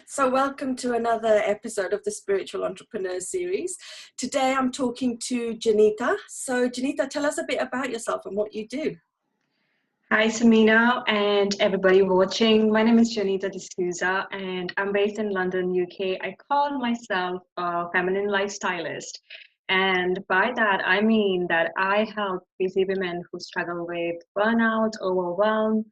So welcome to another episode of the Spiritual Entrepreneur Series. Today I'm talking to Jonita. So Jonita, tell us a bit about yourself and what you do. Hi, Samina, and everybody watching. My name is Jonita D'Souza, and I'm based in London, UK. I call myself a feminine lifestylist. And by that, I mean that I help busy women who struggle with burnout, overwhelm,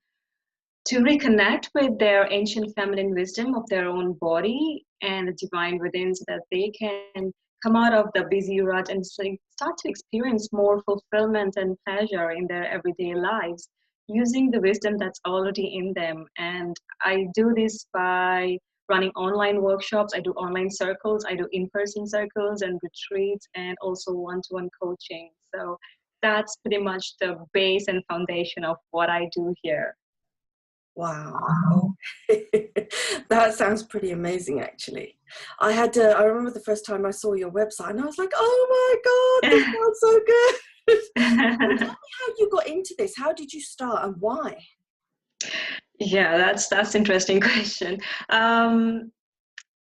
to reconnect with their ancient feminine wisdom of their own body and the divine within so that they can come out of the busy rut and start to experience more fulfillment and pleasure in their everyday lives using the wisdom that's already in them. And I do this by running online workshops. I do online circles, I do in-person circles and retreats, and also one-to-one coaching. So that's pretty much the base and foundation of what I do here. Wow. That sounds pretty amazing, actually. I remember the first time I saw your website and I was like, oh my God, this sounds so good. Tell me how you got into this. How did you start and why? Yeah, that's interesting question. The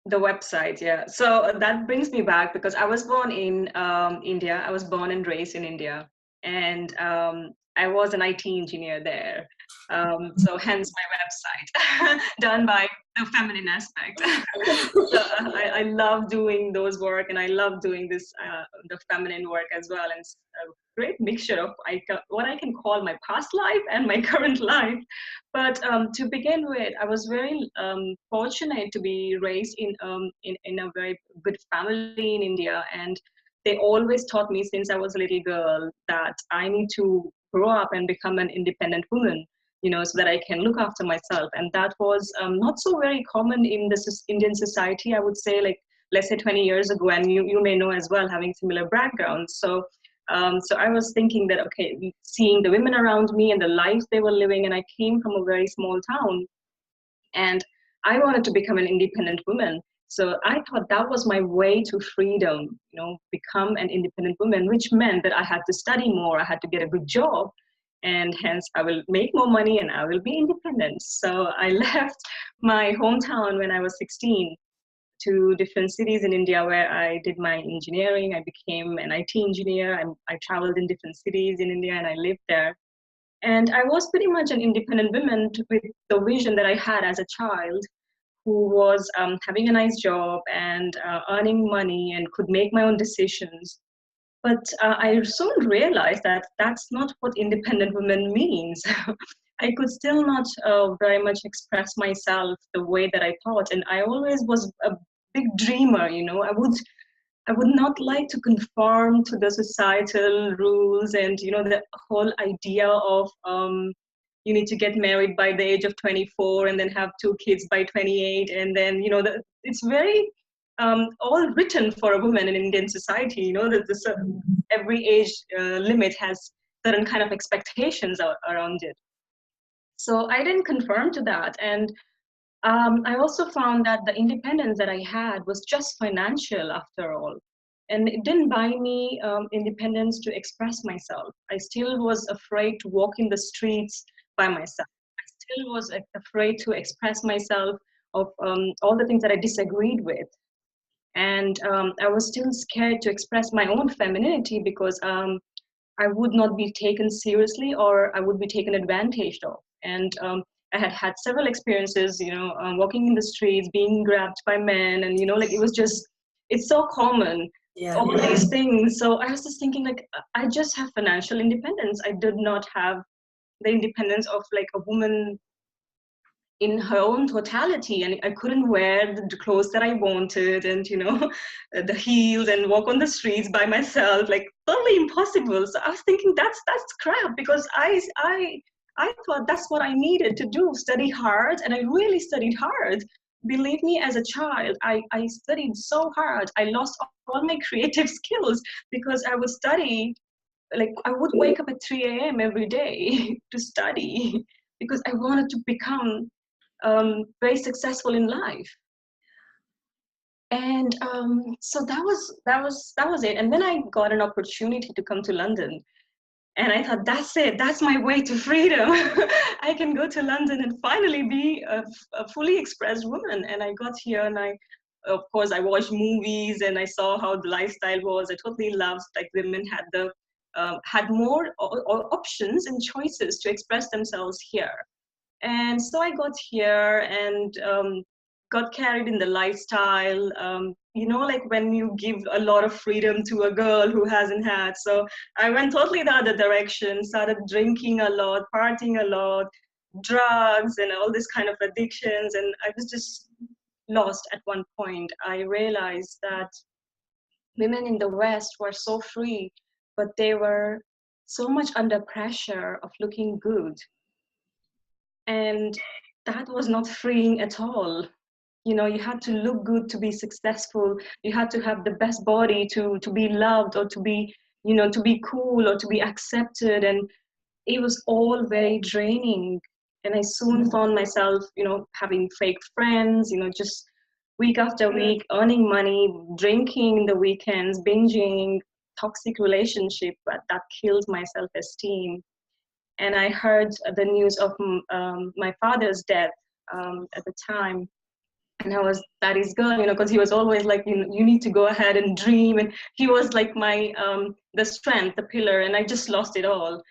website, yeah. So that brings me back because I was born in India. I was born and raised in India, and I was an IT engineer there. So hence my website, done by the feminine aspect. So I love doing those work, and I love doing this the feminine work as well. And it's a great mixture of what I can call my past life and my current life. But to begin with, I was very fortunate to be raised in a very good family in India, and they always taught me since I was a little girl that I need to grow up and become an independent woman, so that I can look after myself. And that was not so very common in the Indian society, I would say, like, let's say 20 years ago, and you may know as well, having similar backgrounds. So I was thinking that, okay, seeing the women around me and the life they were living, and I came from a very small town, and I wanted to become an independent woman. So I thought that was my way to freedom, become an independent woman, which meant that I had to study more, I had to get a good job, and hence I will make more money and I will be independent. So I left my hometown when I was 16 to different cities in India where I did my engineering. I became an IT engineer. I traveled in different cities in India and I lived there. And I was pretty much an independent woman with the vision that I had as a child, who was having a nice job and earning money and could make my own decisions. But I soon realized that that's not what independent woman means. I could still not very much express myself the way that I thought. And I always was a big dreamer, I would not like to conform to the societal rules and, the whole idea of you need to get married by the age of 24 and then have 2 kids by 28. And then, it's very all written for a woman in Indian society, that every age limit has certain kind of expectations around it. So I didn't conform to that. And I also found that the independence that I had was just financial after all. And it didn't buy me independence to express myself. I still was afraid to walk in the streets by myself. I still was afraid to express myself of all the things that I disagreed with. And I was still scared to express my own femininity because I would not be taken seriously or I would be taken advantage of. And I had had several experiences, walking in the streets, being grabbed by men, and it was just, it's so common, all these things. So I was just thinking, like, I just have financial independence. I did not have the independence of like a woman in her own totality, and I couldn't wear the clothes that I wanted, and the heels, and walk on the streets by myself, like totally impossible. So I was thinking that's crap, because I thought that's what I needed to do, study hard, and I really studied hard. Believe me, as a child, I studied so hard. I lost all my creative skills because I would study, like I would wake up at 3 a.m. every day to study because I wanted to become very successful in life. And so that was it. And then I got an opportunity to come to London. And I thought, that's it. That's my way to freedom. I can go to London and finally be a fully expressed woman. And I got here and of course, I watched movies and I saw how the lifestyle was. I totally loved, like, women had more options and choices to express themselves here. And so I got here and got carried in the lifestyle, like when you give a lot of freedom to a girl who hasn't had. So I went totally the other direction, started drinking a lot, partying a lot, drugs and all this kind of addictions. And I was just lost at one point. I realized that women in the West were so free, but they were so much under pressure of looking good. And that was not freeing at all. You had to look good to be successful. You had to have the best body to be loved, or to be, to be cool, or to be accepted. And it was all very draining. And I soon found myself, having fake friends, just week after week, earning money, drinking in the weekends, binging, toxic relationship, but that killed my self-esteem. And I heard the news of my father's death at the time. And I was daddy's girl, because he was always like, you need to go ahead and dream. And he was like my, the strength, the pillar, and I just lost it all.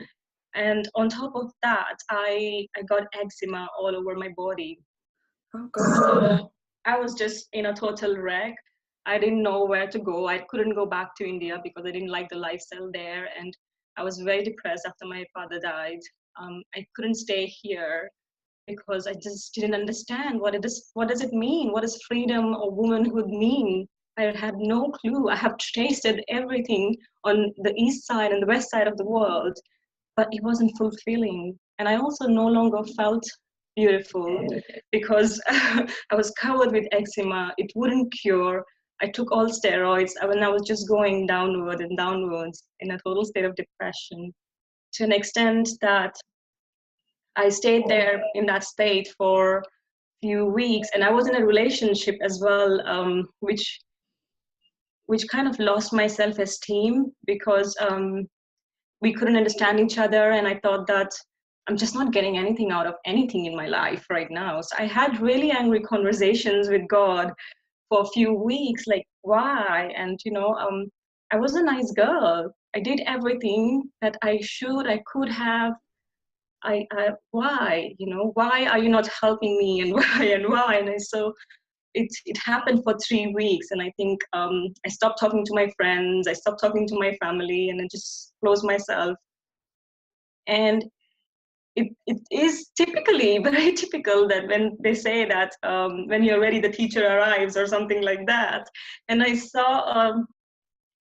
And on top of that, I got eczema all over my body. Oh, God. So I was just in a total wreck. I didn't know where to go. I couldn't go back to India because I didn't like the lifestyle there. And I was very depressed after my father died. I couldn't stay here because I just didn't understand what does it mean? What does freedom or womanhood mean? I had no clue. I have tasted everything on the east side and the west side of the world, but it wasn't fulfilling. And I also no longer felt beautiful because I was covered with eczema. It wouldn't cure. I took all steroids and I was just going downward and downwards in a total state of depression, to an extent that I stayed there in that state for a few weeks. And I was in a relationship as well, which kind of lost my self-esteem because we couldn't understand each other. And I thought that I'm just not getting anything out of anything in my life right now. So I had really angry conversations with God for a few weeks, like, why? And, I was a nice girl. I did everything that I could have. Why? Why are you not helping me? And why? And why? And so it happened for 3 weeks. And I think I stopped talking to my friends. I stopped talking to my family, and I just closed myself. And it is typically very typical that when they say that when you're ready, the teacher arrives, or something like that. And I saw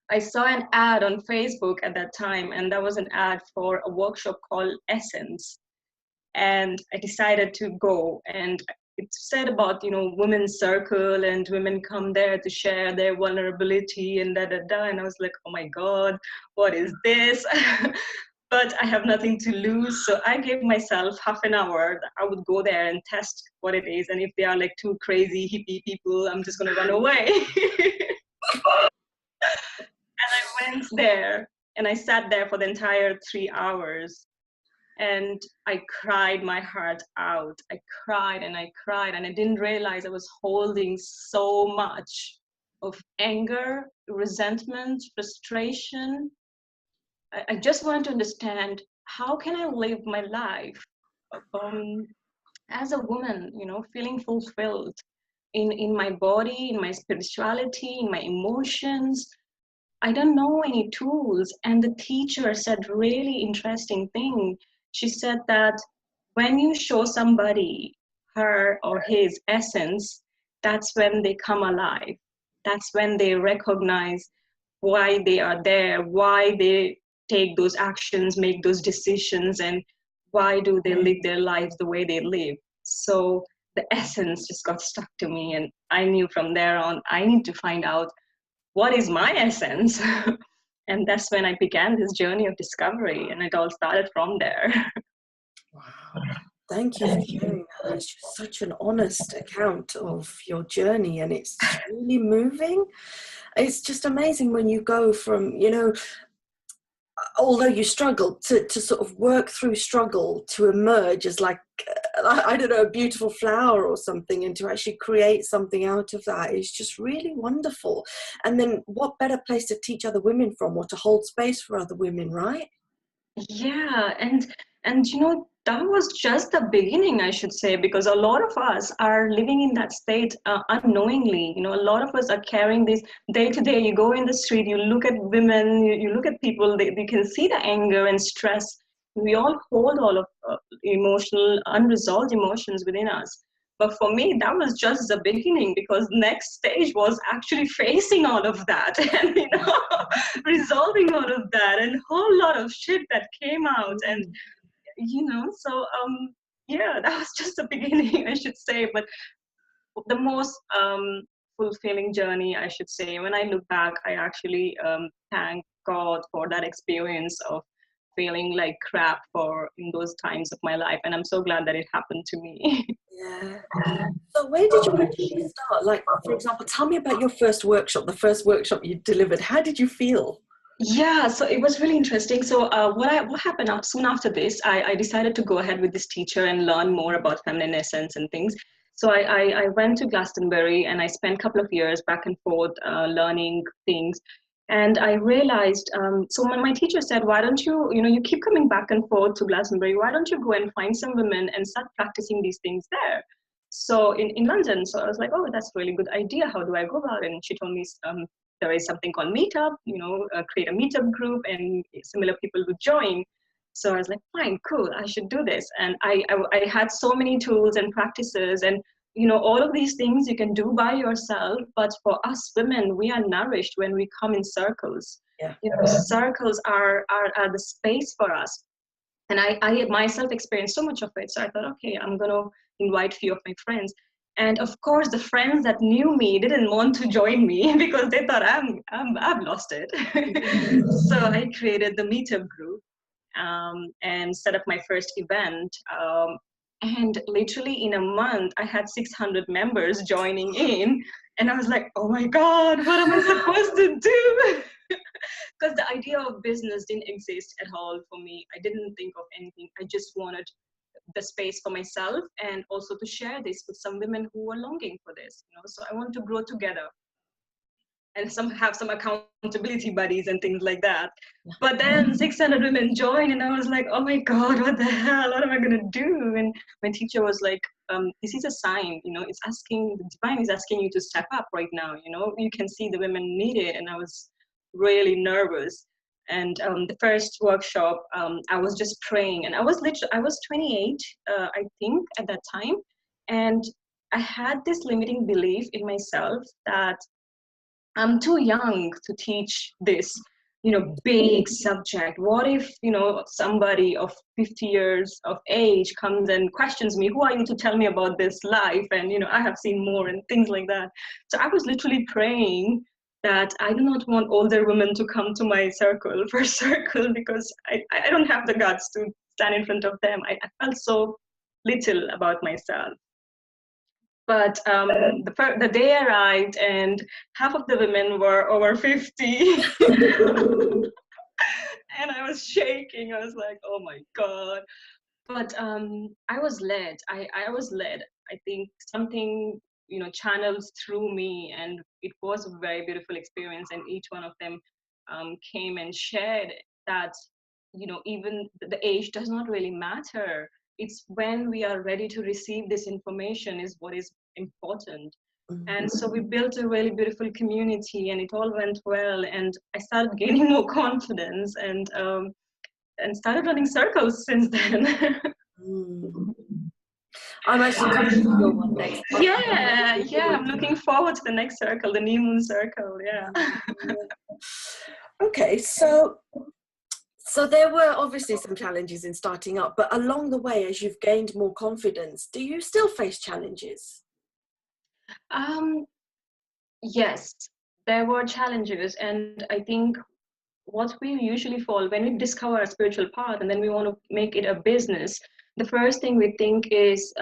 an ad on Facebook at that time, and that was an ad for a workshop called Essence. And I decided to go. And it said about, women's circle, and women come there to share their vulnerability and da. And I was like, oh my God, what is this? But I have nothing to lose. So I gave myself half an hour. I would go there and test what it is. And if they are like two crazy hippie people, I'm just going to run away. And I went there and I sat there for the entire 3 hours. And I cried my heart out. I cried and I cried, and I didn't realize I was holding so much of anger, resentment, frustration. I just wanted to understand, how can I live my life as a woman, feeling fulfilled in my body, in my spirituality, in my emotions. I don't know any tools. And the teacher said really interesting thing. She said that when you show somebody her or his essence, that's when they come alive. That's when they recognize why they are there, why they take those actions, make those decisions, and why do they live their lives the way they live. So the essence just got stuck to me, and I knew from there on, I need to find out what is my essence. And that's when I began this journey of discovery, and it all started from there. Wow. Thank you for sharing that. It's just such an honest account of your journey, and it's really moving. It's just amazing when you go from, although you struggled to sort of work through struggle to emerge as like, I don't know, a beautiful flower or something, and to actually create something out of that is just really wonderful. And then what better place to teach other women from, or to hold space for other women, right? Yeah, and you know, that was just the beginning, I should say, because a lot of us are living in that state unknowingly. You know, a lot of us are carrying this day to day. You go in the street, you look at women, you look at people, they can see the anger and stress. We all hold all of emotional, unresolved emotions within us. But for me, that was just the beginning, because next stage was actually facing all of that and, you know, resolving all of that, and a whole lot of shit that came out. And, you know, so, yeah, that was just the beginning, I should say. But the most fulfilling journey, I should say, when I look back, I actually thank God for that experience of feeling like crap for in those times of my life. And I'm so glad that it happened to me. Yeah. So where did you actually start? Like, for example, tell me about your first workshop, the first workshop you delivered. How did you feel? Yeah, so it was really interesting. So what happened soon after this, I decided to go ahead with this teacher and learn more about feminine essence and things. So I went to Glastonbury and I spent a couple of years back and forth learning things. And I realized, so when my teacher said, why don't you, you know, you keep coming back and forth to Glastonbury, why don't you go and find some women and start practicing these things there? So in London, so I was like, oh, that's a really good idea. How do I go about it? And she told me, there is something called Meetup, you know, create a Meetup group and similar people would join. So I was like, fine, cool, I should do this. And I had so many tools and practices, and, you know, all of these things you can do by yourself. But for us women, we are nourished when we come in circles. Yeah. You know, circles are the space for us. And I myself experienced so much of it. So I thought, okay, I'm going to invite a few of my friends. And of course, the friends that knew me didn't want to join me because they thought I've lost it. So I created the Meetup group and set up my first event. And literally in a month, I had 600 members joining in. And I was like, oh my God, what am I supposed to do? Because the idea of business didn't exist at all for me. I didn't think of anything. I just wanted the space for myself and also to share this with some women who were longing for this. You know, so I want to grow together and have some accountability buddies and things like that. But then 600 women joined, and I was like, oh my God, what the hell? What am I gonna do? And my teacher was like, this is a sign, you know, it's asking, the divine is asking you to step up right now. You know, you can see the women need it. And I was really nervous. And the first workshop, I was just praying, and I was 28, I think, at that time. And I had this limiting belief in myself that I'm too young to teach this, you know, big subject. What if, you know, somebody of 50 years of age comes and questions me, who are you to tell me about this life? And, you know, I have seen more and things like that. So I was literally praying that I do not want older women to come to my circle, first circle, because I don't have the guts to stand in front of them. I felt so little about myself. But the day arrived, and half of the women were over 50. And I was shaking. I was like, oh my God. But I was led. I was led. I think something, you know, channeled through me. And it was a very beautiful experience. And each one of them came and shared that, you know, even the age does not really matter. It's when we are ready to receive this information is what is important. And so we built a really beautiful community, and it all went well. And I started gaining more confidence, and started running circles since then. I'm actually coming to your one next month. Yeah, I'm looking forward to the next circle, the new moon circle. Yeah. Okay, so there were obviously some challenges in starting up, but along the way, as you've gained more confidence, do you still face challenges? Yes, there were challenges, and I think what we usually fall when we discover a spiritual path and then we want to make it a business, the first thing we think is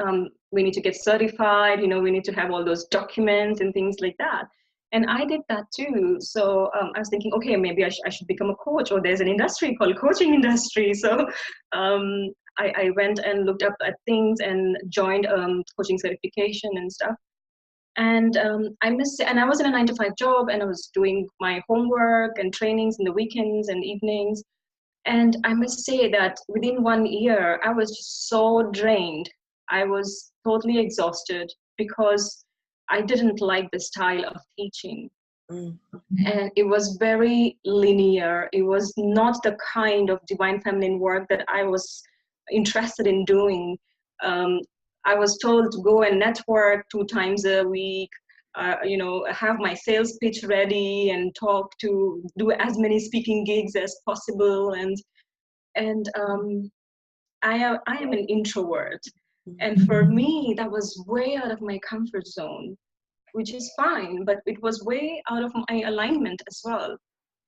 we need to get certified, you know, we need to have all those documents and things like that. And I did that too. So I was thinking, okay, maybe I should become a coach, or there's an industry called coaching industry. So I went and looked up at things and joined coaching certification and stuff. And I must say, and I was in a 9 to 5 job, and I was doing my homework and trainings in the weekends and evenings. And I must say that within 1 year, I was just so drained. I was totally exhausted because I didn't like the style of teaching. Mm. And it was very linear. It was not the kind of divine feminine work that I was interested in doing. Um, I was told to go and network 2 times a week, have my sales pitch ready and do as many speaking gigs as possible. And I am an introvert. And for me, that was way out of my comfort zone, which is fine, but it was way out of my alignment as well.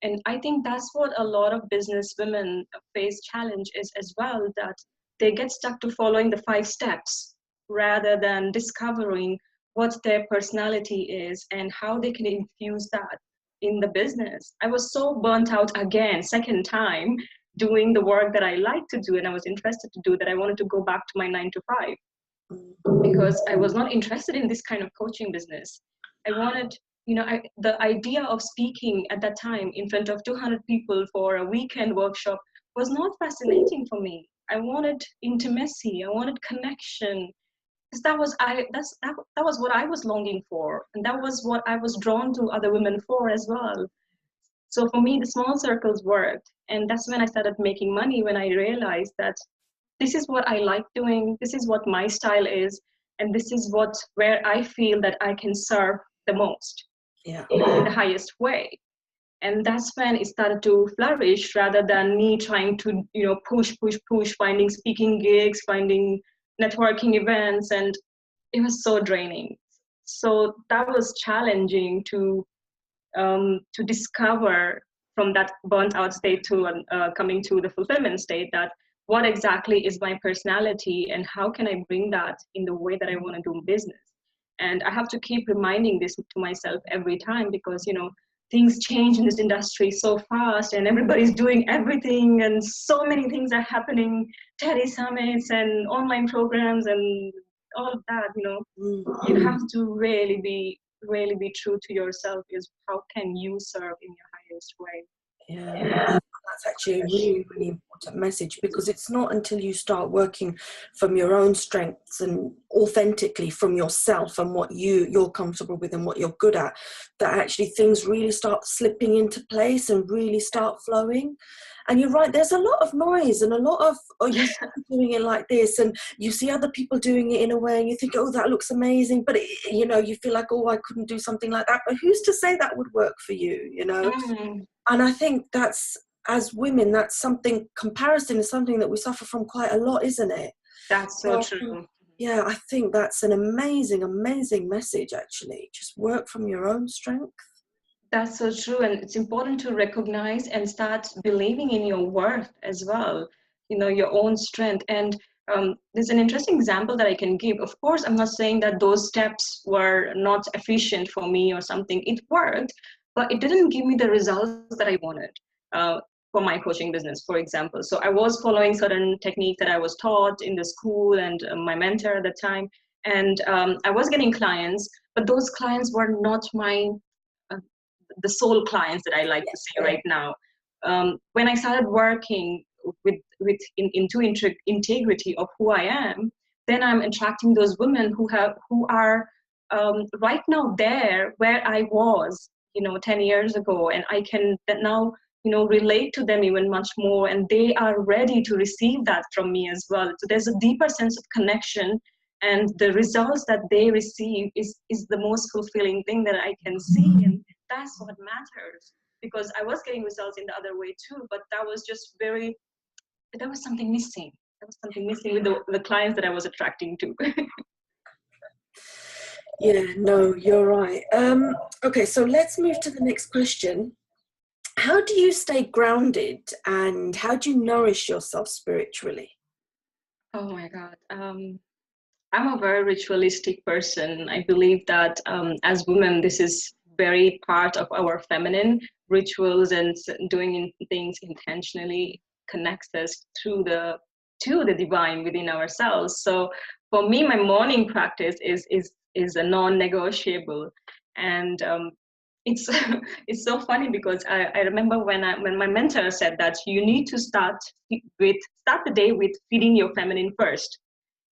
And I think that's what a lot of business women face challenge is as well, that they get stuck to following the 5 steps rather than discovering what their personality is and how they can infuse that in the business. I was so burnt out again, second time, doing the work that I like to do and I was interested to do, that I wanted to go back to my 9 to 5, because I was not interested in this kind of coaching business. I wanted, the idea of speaking at that time in front of 200 people for a weekend workshop was not fascinating for me. I wanted intimacy. I wanted connection. Because that was what I was longing for, and that was what I was drawn to other women for as well. So for me, the small circles worked, and that's when I started making money. When I realized that this is what I like doing, this is what my style is, and this is where I feel that I can serve the most, Yeah. in the highest way. And that's when it started to flourish, rather than me trying to push, finding speaking gigs, finding networking events, and it was so draining. So that was challenging to discover from that burnt out state to coming to the fulfillment state, that what exactly is my personality and how can I bring that in the way that I want to do business. And I have to keep reminding this to myself every time, because things change in this industry so fast, and everybody's doing everything, and so many things are happening, TEDx summits and online programs and all of that. You have to really be true to yourself, is how can you serve in your highest way. Yeah, that's actually a really, really important message, because it's not until you start working from your own strengths and authentically from yourself and what you're comfortable with and what you're good at, that actually things really start slipping into place and really start flowing. And you're right, there's a lot of noise and a lot of, oh, you should be doing it like this, and you see other people doing it in a way and you think, oh, that looks amazing, but you feel like, oh, I couldn't do something like that. But who's to say that would work for you, And I think that's, as women, that's something, comparison is something that we suffer from quite a lot, isn't it? That's so true. Yeah, I think that's an amazing, amazing message, actually. Just work from your own strength. That's so true. And it's important to recognize and start believing in your worth as well, your own strength. And there's an interesting example that I can give. Of course, I'm not saying that those steps were not efficient for me or something. It worked, but it didn't give me the results that I wanted for my coaching business, for example. So I was following certain techniques that I was taught in the school and my mentor at the time. And I was getting clients, but those clients were not uh, the soul clients that I like to say right now. When I started working into integrity of who I am, then I'm attracting those women who are right now there where I was, 10 years ago, and I can now, relate to them even much more, and they are ready to receive that from me as well. So there's a deeper sense of connection, and the results that they receive is the most fulfilling thing that I can see, and that's what matters. Because I was getting results in the other way too, but that was just there was something missing. There was something missing with the clients that I was attracting to. Yeah, no, you're right. Okay, so let's move to the next question. How do you stay grounded, and how do you nourish yourself spiritually? Oh my God. I'm a very ritualistic person. I believe that as women, this is very part of our feminine rituals, and doing things intentionally connects us to the divine within ourselves. So for me, my morning practice is a non-negotiable. And it's it's so funny because I remember when my mentor said that you need to start the day with feeding your feminine first.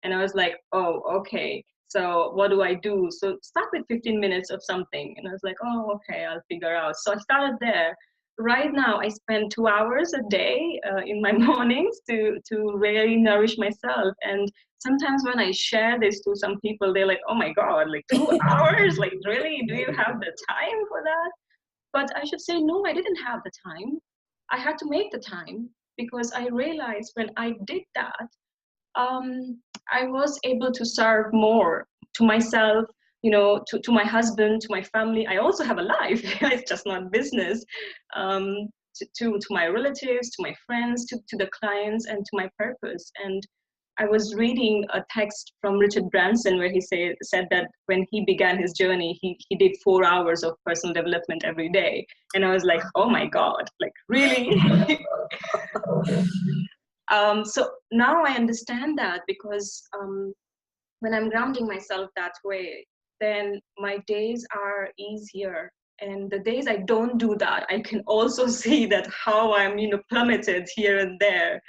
And I was like, oh, okay. So what do I do? So start with 15 minutes of something. And I was like, oh, okay, I'll figure out. So I started there. Right now, I spend 2 hours a day in my mornings to really nourish myself. And sometimes when I share this to some people, they're like, oh my God, like 2 hours? Like, really? Do you have the time for that? But I should say, no, I didn't have the time. I had to make the time, because I realized when I did that, I was able to serve more to myself, to my husband, to my family. I also have a life. It's just not business. To my relatives, to my friends, to the clients, and to my purpose. And I was reading a text from Richard Branson where he said that when he began his journey, he did 4 hours of personal development every day. And I was like, oh my God, like really? So now I understand that, because when I'm grounding myself that way, then my days are easier. And the days I don't do that, I can also see that how I'm, plummeted here and there,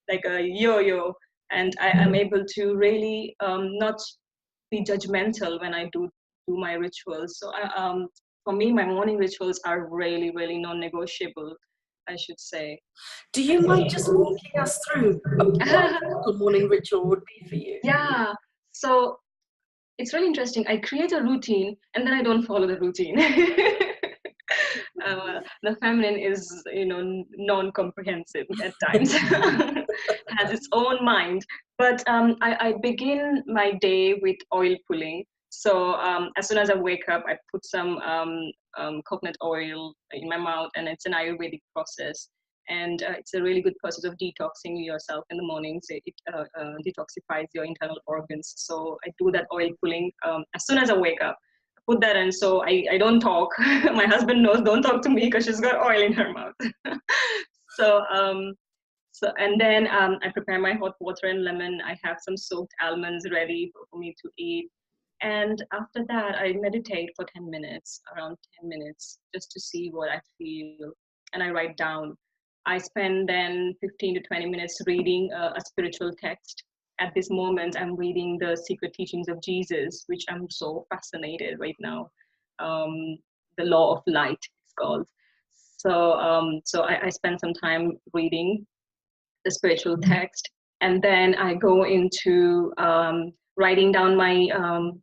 like a yo-yo. And I am able to really not be judgmental when I do my rituals. So for me, my morning rituals are really, really non-negotiable, I should say. Do you mind just walking us through what a typical morning ritual would be for you? Yeah. So it's really interesting. I create a routine and then I don't follow the routine. The feminine is, non-comprehensive at times, has its own mind. But I begin my day with oil pulling. So as soon as I wake up, I put some coconut oil in my mouth, and it's an Ayurvedic process. And it's a really good process of detoxing yourself in the mornings. It detoxifies your internal organs. So I do that oil pulling as soon as I wake up. Put that in, so I don't talk. My husband knows, don't talk to me, because she's got oil in her mouth. So and then I prepare my hot water and lemon. I have some soaked almonds ready for me to eat. And after that, I meditate for 10 minutes, around 10 minutes, just to see what I feel. And I write down. I spend then 15 to 20 minutes reading a spiritual text. At this moment, I'm reading the Secret Teachings of Jesus, which I'm so fascinated right now. The Law of Light, it's called. So I spend some time reading the spiritual text, and then I go into writing down my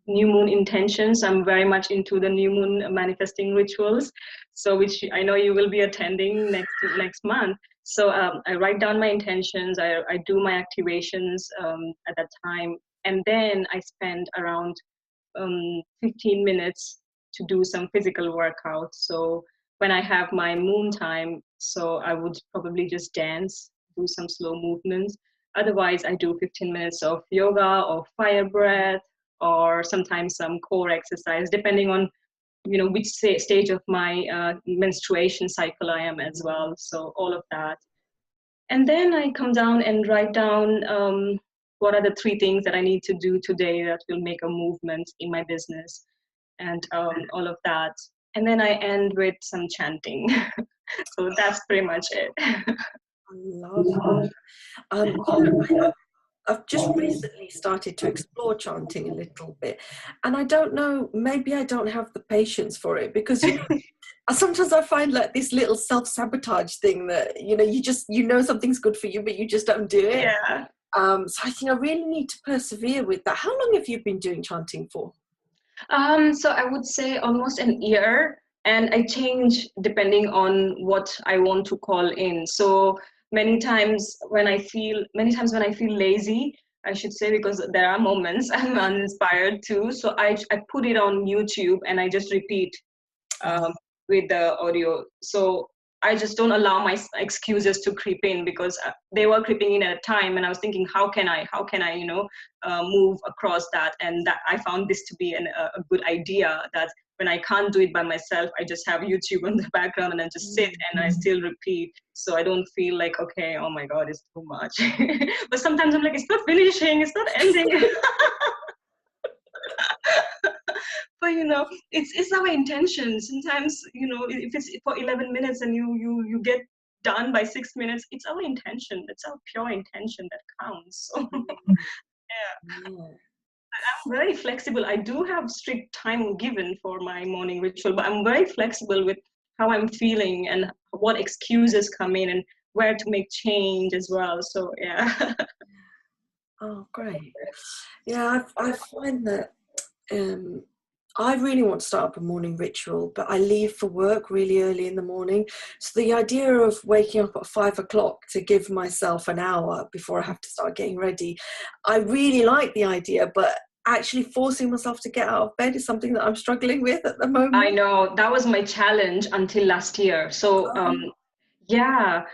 new moon intentions. I'm very much into the new moon manifesting rituals, so which I know you will be attending next month. So I write down my intentions, I do my activations at that time, and then I spend around 15 minutes to do some physical workout. So when I have my moon time, so I would probably just dance, do some slow movements. Otherwise, I do 15 minutes of yoga or fire breath, or sometimes some core exercise, depending on which stage of my menstruation cycle I am as well. So all of that. And then I come down and write down what are the 3 things that I need to do today that will make a movement in my business, and all of that. And then I end with some chanting. So that's pretty much it. I love that. I've just recently started to explore chanting a little bit, and I don't know, maybe I don't have the patience for it, because sometimes I find like this little self-sabotage thing that you know something's good for you, but you just don't do it. Yeah. So I think I really need to persevere with that. How long have you been doing chanting for? So I would say almost an year, and I change depending on what I want to call in. So many times when I feel lazy, I should say, because there are moments I'm uninspired too. So I put it on YouTube and I just repeat with the audio. So I just don't allow my excuses to creep in, because they were creeping in at a time, and I was thinking, how can I, move across that? And that I found this to be a good idea, that when I can't do it by myself, I just have YouTube on the background and I just sit and I still repeat. So I don't feel like, okay, oh my God, it's too much. But sometimes I'm like, it's not finishing, it's not ending. But it's our intention. Sometimes, if it's for 11 minutes and you get done by 6 minutes, it's our intention. It's our pure intention that counts. So, yeah. I'm very flexible. I do have strict time given for my morning ritual, but I'm very flexible with how I'm feeling and what excuses come in and where to make change as well. So yeah. Oh, great. Yeah, I find that I really want to start up a morning ritual, but I leave for work really early in the morning. So the idea of waking up at 5 o'clock to give myself an hour before I have to start getting ready, I really like the idea, but actually forcing myself to get out of bed is something that I'm struggling with at the moment. I know that was my challenge until last year. So yeah,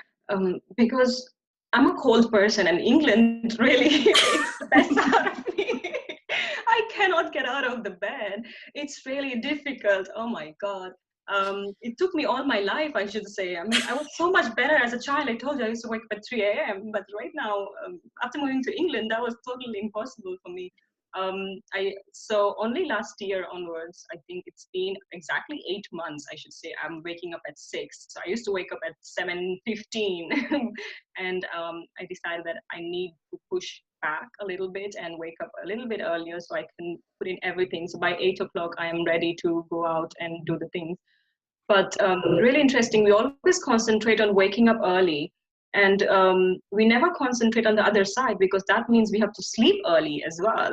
because I'm a cold person and England really takes the best out of me. I cannot get out of the bed. It's really difficult. Oh my God. It took me all my life, I should say. I mean, I was so much better as a child. I told you I used to wake up at 3 a.m. But right now, after moving to England, that was totally impossible for me. So only last year onwards, I think it's been exactly 8 months, I should say, I'm waking up at 6. So I used to wake up at 7:15 and I decided that I need to push back a little bit and wake up a little bit earlier so I can put in everything. So by 8 o'clock, I am ready to go out and do the things. But really interesting, we always concentrate on waking up early. And we never concentrate on the other side because that means we have to sleep early as well.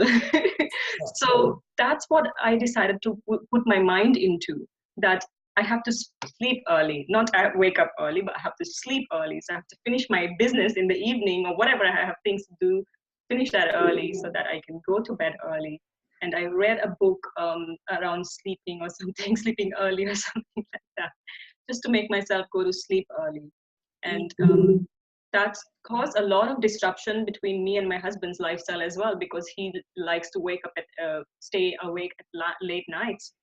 So that's what I decided to put my mind into, that I have to sleep early, not wake up early, but I have to sleep early. So I have to finish my business in the evening or whatever I have things to do, finish that early so that I can go to bed early. And I read a book around sleeping or something, sleeping early or something like that, just to make myself go to sleep early. And that caused a lot of disruption between me and my husband's lifestyle as well, because he likes to wake up stay awake at late nights.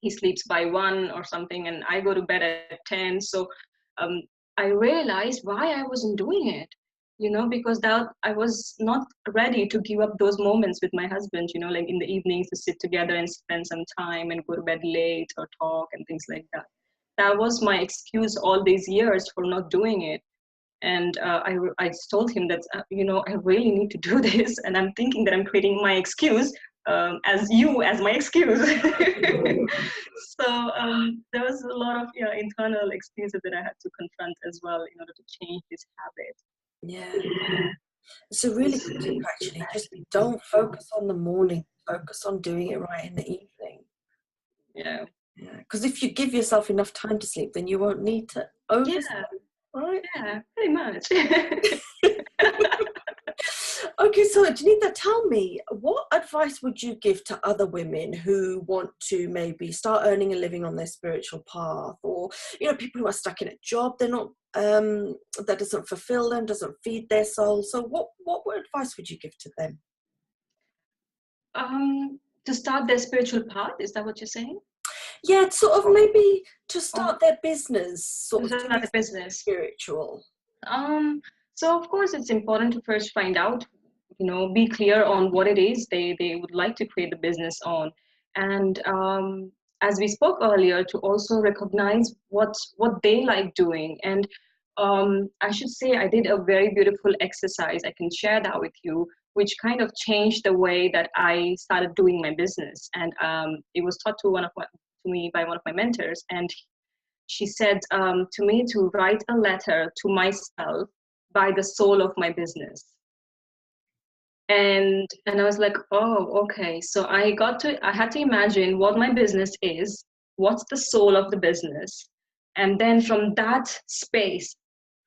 He sleeps by 1 or something, and I go to bed at 10. So I realized why I wasn't doing it. Because that I was not ready to give up those moments with my husband, like in the evenings to sit together and spend some time and go to bed late or talk and things like that. That was my excuse all these years for not doing it. And I told him that, I really need to do this. And I'm thinking that I'm creating my excuse as my excuse. So there was a lot of internal excuses that I had to confront as well in order to change this habit. Yeah. It's a really good tip, actually. Just don't focus on the morning. Focus on doing it right in the evening. Yeah. Because if you give yourself enough time to sleep, then you won't need to oversleep. Right? Yeah, pretty much. Okay, so Jonita, tell me, what advice would you give to other women who want to maybe start earning a living on their spiritual path, or people who are stuck in a job they're not that doesn't fulfill them, doesn't feed their soul? So what advice would you give to them? To start their spiritual path, is that what you're saying? Yeah, sort of maybe to start their business, sort of start the business. Spiritual. So of course it's important to first find out, be clear on what it is they would like to create the business on. And as we spoke earlier, to also recognize what they like doing. And I should say I did a very beautiful exercise. I can share that with you, which kind of changed the way that I started doing my business. And it was taught to me by one of my mentors. And she said to me to write a letter to myself by the soul of my business. And I was like, oh, okay. So I had to imagine what my business is, what's the soul of the business. And then from that space,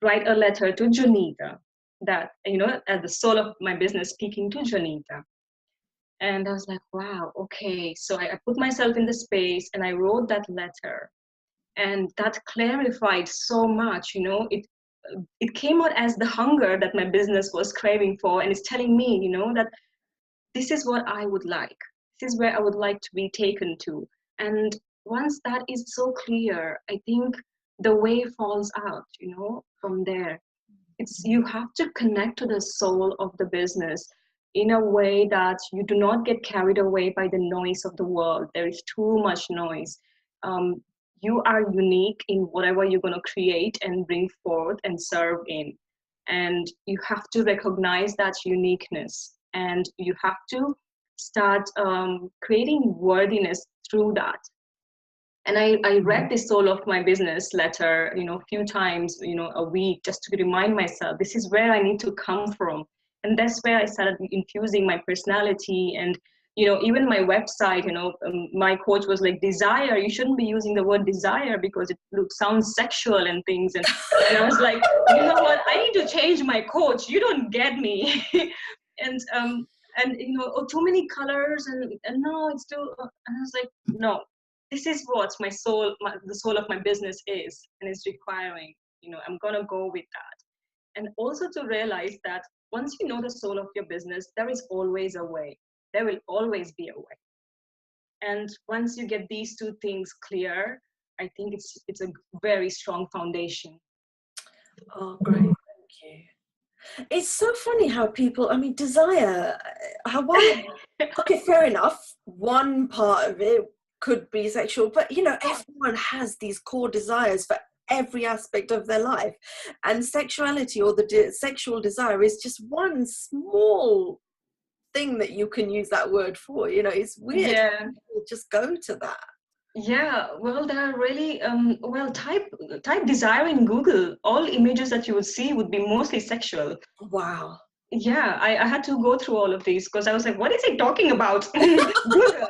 write a letter to Jonita, that, as the soul of my business speaking to Jonita. And I was like, wow, okay. So I put myself in the space and I wrote that letter. And that clarified so much. It came out as the hunger that my business was craving for, and it's telling me, that this is what I would like, this is where I would like to be taken to. And once that is so clear, I think the way falls out, from there. It's, you have to connect to the soul of the business in a way that you do not get carried away by the noise of the world. There is too much noise. Um, you are unique in whatever you're going to create and bring forth and serve in. And you have to recognize that uniqueness, and you have to start creating worthiness through that. And I read the soul of my business letter, a few times, a week, just to remind myself this is where I need to come from. And that's where I started infusing my personality. And even my website, my coach was like, desire, you shouldn't be using the word desire because it sounds sexual and things. And I was like, you know what, I need to change my coach, you don't get me. and oh, too many colors, and no, it's too, and I was like, no, this is what my soul, the soul of my business is, and it's requiring, I'm going to go with that. And also to realize that once you know the soul of your business, there is always a way. There will always be a way. And once you get these two things clear, I think it's a very strong foundation. Oh, great. Thank you. It's so funny how people, I mean, desire, okay, fair enough. One part of it could be sexual, but everyone has these core desires for every aspect of their life, and sexuality, or the sexual desire, is just one small thing that you can use that word for. It's weird. Yeah. People just go to that. Yeah, well, there are really, type desire in Google. All images that you would see would be mostly sexual. Wow. Yeah, I had to go through all of these because I was like, what is he talking about? Google.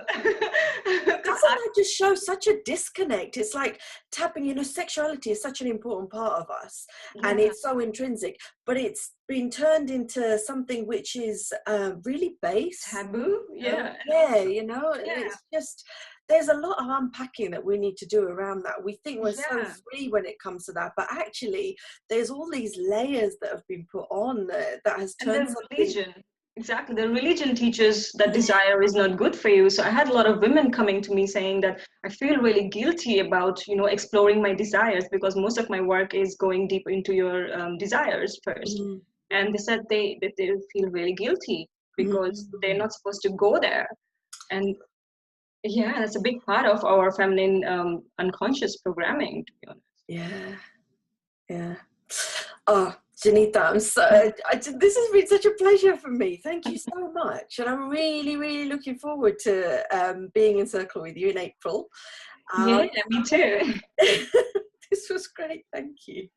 Doesn't that just show such a disconnect? It's like tapping, sexuality is such an important part of us, and it's so intrinsic, but it's been turned into something which is really base. Taboo? Yeah. It's just, there's a lot of unpacking that we need to do around that. We think we're so free when it comes to that, but actually there's all these layers that have been put on that has turned something. Religion. Exactly. The religion teaches that desire is not good for you. So I had a lot of women coming to me saying that I feel really guilty about, exploring my desires, because most of my work is going deep into your desires first. And they said they feel really guilty because they're not supposed to go there. And yeah, that's a big part of our feminine unconscious programming, to be honest. Yeah. Oh, Jonita, this has been such a pleasure for me. Thank you so much. And I'm really, really looking forward to being in Circle with you in April. Yeah, me too. This was great. Thank you.